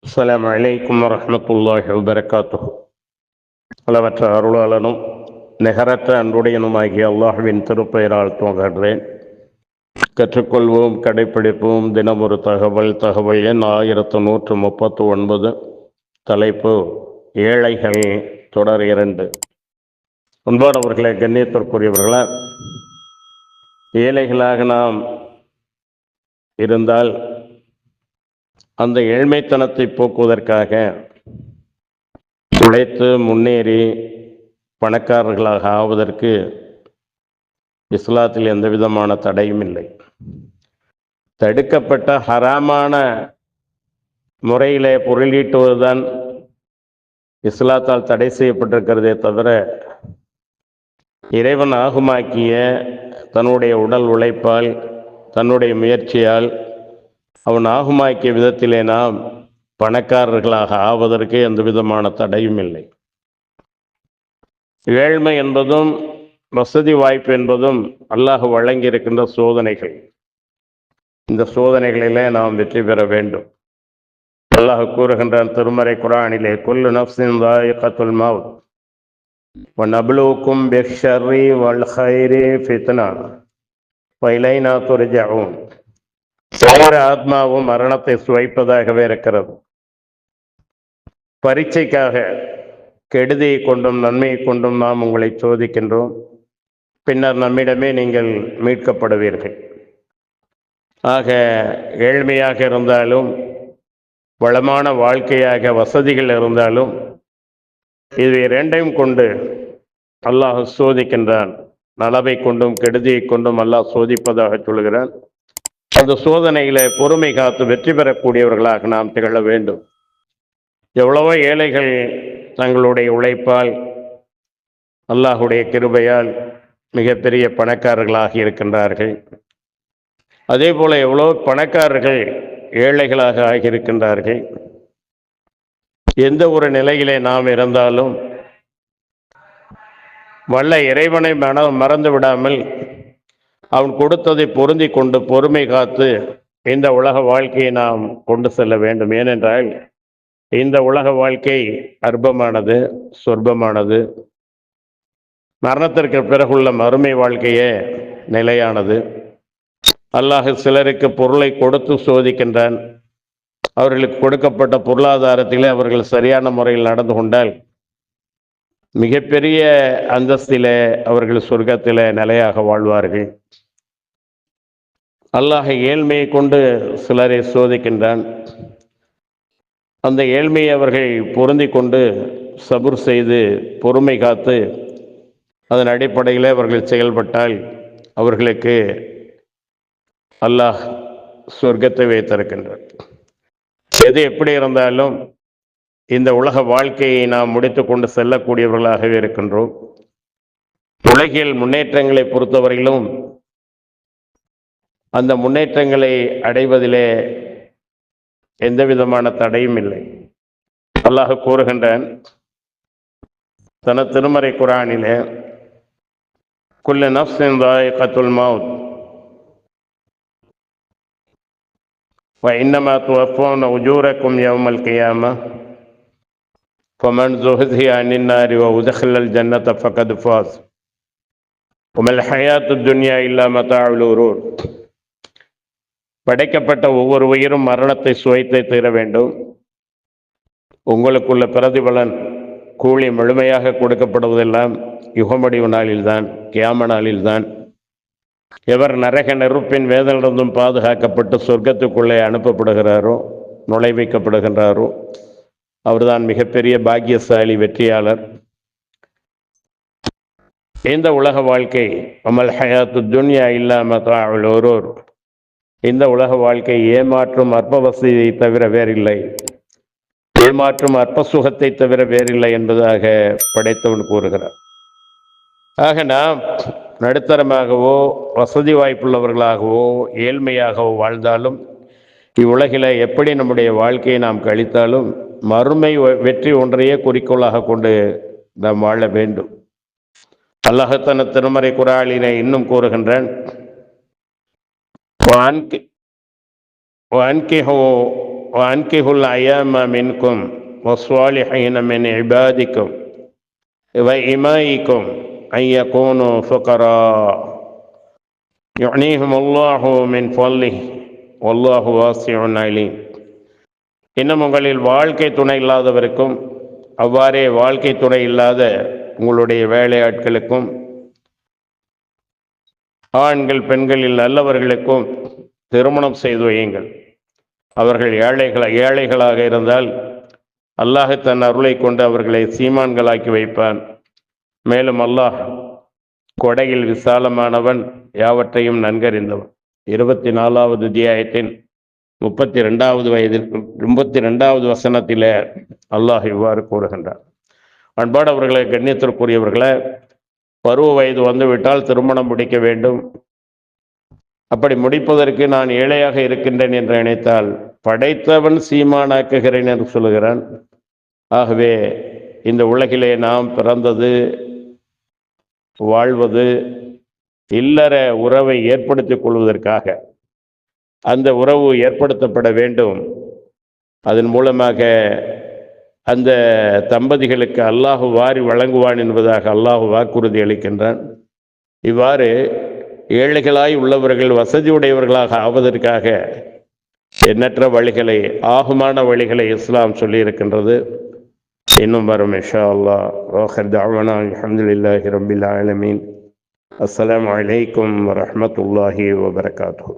அஸ்ஸலாமு அலைக்கும் வரஹ்மத்துல்லாஹி வபரகாத்துஹு. அளவற்ற அருளாளனும் நிகரற்ற அன்புடையனுமாகிய அல்லாஹ்வின் திருப்பெயரால் துவங்குகிறேன். கற்றுக்கொள்வோம், கடைப்பிடிப்போம். தினம் ஒரு தகவல் எண் 1139. தலைப்பு ஏழைகள், தொடர் 2. அன்பானவர்களே, கண்ணியத்திற்குரியவர்களே, ஏழைகளாக நாம் இருந்தால் அந்த ஏழ்மைத்தனத்தை போக்குவதற்காக உழைத்து முன்னேறி பணக்காரர்களாக ஆவதற்கு இஸ்லாத்தில் எந்த விதமான தடையும் இல்லை. தடுக்கப்பட்ட ஹராமான முறையிலே பொருளீட்டுவதுதான் இஸ்லாத்தால் தடை செய்யப்பட்டிருக்கிறதே தவிர, இறைவன் ஆகுமாக்கிய தன்னுடைய உடல் உழைப்பால், தன்னுடைய முயற்சியால் அவன் ஆகுமாக்கிய விதத்திலே நாம் பணக்காரர்களாக ஆவதற்கு எந்த விதமான தடையும் இல்லை. ஏழ்மை என்பதும் வசதி வாய்ப்பு என்பதும் அல்லாஹ் வழங்கி இருக்கின்ற சோதனைகள். இந்த சோதனைகளிலே நாம் வெற்றி பெற வேண்டும். அல்லாஹ் கூறுகின்றான் திருமறை குர்ஆனிலே, குல்லு நஃப்ஸின் ذائقة الموت ونبلوكم بالشر والخير فتنة وإلينا ترجعون. ஒவ்வொரு ஆத்மாவும் மரணத்தை சுவைப்பதாகவே இருக்கிறது. பரீட்சைக்காக கெடுதியை கொண்டும் நன்மையை கொண்டும் நாம் உங்களை சோதிக்கின்றோம். பின்னர் நம்மிடமே நீங்கள் மீட்கப்படுவீர்கள். ஆக ஏழ்மையாக இருந்தாலும், வளமான வாழ்க்கையாக வசதிகள் இருந்தாலும், இது இரண்டையும் கொண்டு அல்லாஹ் சோதிக்கின்றான். நலவை கொண்டும் கெடுதியை கொண்டும் அல்லாஹ் சோதிப்பதாக சொல்கிறான். அந்த சோதனையில பொறுமை காத்து வெற்றி பெறக்கூடியவர்களாக நாம் திகழ வேண்டும். எவ்வளவோ ஏழைகள் தங்களுடைய உழைப்பால், அல்லாஹுடைய கிருபையால் மிகப்பெரிய பணக்காரர்களாக இருக்கின்றார்கள். அதே போல எவ்வளோ பணக்காரர்கள் ஏழைகளாக ஆகியிருக்கின்றார்கள். எந்த ஒரு நிலையிலே நாம் இருந்தாலும் வல்ல இறைவனை மறந்து விடாமல் அவன் கொடுத்ததை பொருந்தி கொண்டு பொறுமை காத்து இந்த உலக வாழ்க்கையை நாம் கொண்டு செல்ல வேண்டும். ஏனென்றால் இந்த உலக வாழ்க்கை அற்பமானது, சொர்பமானது. மரணத்திற்கு பிறகுள்ள மறுமை வாழ்க்கையே நிலையானது. அல்லாஹ் சிலருக்கு பொருளை கொடுத்து சோதிக்கின்றான். அவர்களுக்கு கொடுக்கப்பட்ட பொருளாதாரத்திலே அவர்கள் சரியான முறையில் நடந்து கொண்டால் மிகப்பெரிய அந்தஸ்திலே அவர்கள் சொர்க்கத்திலே நிலையாக வாழ்வார்கள். அல்லாஹ் ஏழ்மையை கொண்டு சிலரை சோதிக்கின்றான். அந்த ஏழ்மையை அவர்கள் பொருந்தி கொண்டு சபுர் செய்து பொறுமை காத்து அதன் அடிப்படையில் அவர்கள் செயல்பட்டால் அவர்களுக்கு அல்லாஹ் சொர்க்கத்தை வைத்திருக்கின்றான். எது எப்படி இருந்தாலும் இந்த உலக வாழ்க்கையை நாம் முடித்து கொண்டு செல்லக்கூடியவர்களாகவே இருக்கின்றோம். உலகில் முன்னேற்றங்களை பொறுத்தவரையிலும் அந்த முன்னேற்றங்களை அடைவதிலே எந்த விதமான தடையும் இல்லை. அல்லாஹ் கூறுகின்றான் தன திருமறை குர்ஆனிலே, குல்லு நஃப்ஸின் ذائقة الموت وإنما توفون أجوركم يوم القيامة فمن زحزح عن النار وأدخل الجنة فقد فاز وما الحياة الدنيا إلا متاع الغرور. படைக்கப்பட்ட ஒவ்வொரு உயிரும் மரணத்தை சுவைத்து தீர வேண்டும். உங்களுக்குள்ள பிரதிபலன் கூலி முழுமையாக கொடுக்கப்படுவதெல்லாம் யுகமடிவு நாளில்தான், கியாம நாளில்தான். எவர் நரக நெருப்பின் வேதனிலிருந்தும் பாதுகாக்கப்பட்டு சொர்க்கத்துக்குள்ளே அனுப்பப்படுகிறாரோ, நுழைவிக்கப்படுகின்றாரோ, அவர்தான் மிகப்பெரிய பாக்கியசாலி, வெற்றியாளர். இந்த உலக வாழ்க்கை அமல் ஹயாத்து துன்யா இல்லா மதாஉல் குரூர், இந்த உலக வாழ்க்கை ஏமாற்றும் அற்ப வசதியை தவிர வேறில்லை, ஏமாற்றும் அற்ப சுகத்தை தவிர வேறில்லை என்பதாக படைத்தவன் கூறுகிறார். ஆக நாம் நடுத்தரமாகவோ வசதி வாய்ப்புள்ளவர்களாகவோ ஏழ்மையாகவோ வாழ்ந்தாலும், இவ்வுலகில் எப்படி நம்முடைய வாழ்க்கையை நாம் கழித்தாலும் மறுமை வெற்றி ஒன்றையே குறிக்கோளாக கொண்டு நாம் வாழ வேண்டும். அல்லாஹ் தன திருமறை குர்ஆனிலே இன்னும் கூறுகின்றான், وأنكحوا الأيام منكم والصالحين من عبادكم وإمائكم أن يكونوا فقراء يغنيهم الله من فضله والله واسع عليم. இன்னும் உங்களில் வாழ்க்கை துணை இல்லாதவருக்கும் அவ்வாறே வாழ்க்கை துணை இல்லாத உங்களுடைய வேலையாட்களுக்கும் ஆண்கள் பெண்களில் நல்லவர்களுக்கும் திருமணம் செய்து வையுங்கள். அவர்கள் ஏழைகளாக இருந்தால் அல்லாஹ் தன் அருளை கொண்டு அவர்களை சீமான்களாக்கி வைப்பான். மேலும் அல்லாஹ் கொடையில் விசாலமானவன், யாவற்றையும் நன்கறிந்தவன். 24வது அத்தியாயத்தின் 32வது வசனத்திலே அல்லாஹ் இவ்வாறு கூறுகின்றார். அன்பானவர்களை, கண்ணியத்திற்குரியவர்களை, பருவ வயது வந்துவிட்டால் திருமணம் முடிக்க வேண்டும். அப்படி முடிப்பதற்கு நான் ஏழையாக இருக்கின்றேன் என்று நினைத்தால் படைத்தவன் சீமானாக்குகிறேன் என்று சொல்லுகிறான். ஆகவே இந்த உலகிலே நாம் பிறந்தது, வாழ்வது இல்லற உறவை ஏற்படுத்திக் கொள்வதற்காக. அந்த உறவு ஏற்படுத்தப்பட வேண்டும். அதன் மூலமாக அந்த தம்பதிகளுக்கு அல்லாஹ் வாரி வழங்குவான் என்பதாக அல்லாஹ் வாக்குறுதி அளிக்கின்றான். இவ்வாறு ஏழைகளாய் உள்ளவர்கள் வசதியுடையவர்களாக ஆவதற்காக எண்ணற்ற வழிகளை, ஆகுமான வழிகளை இஸ்லாம் சொல்லி இருக்கின்றது. இன்னும் வரும் இன்ஷா அல்லாஹ். ஆகிர் தஅவானா அல்ஹம்துலில்லாஹி ரப்பில் ஆலமீன். அஸ்ஸலாமு அலைக்கும் வரஹ்மத்துல்லாஹி வபரகாத்துஹு.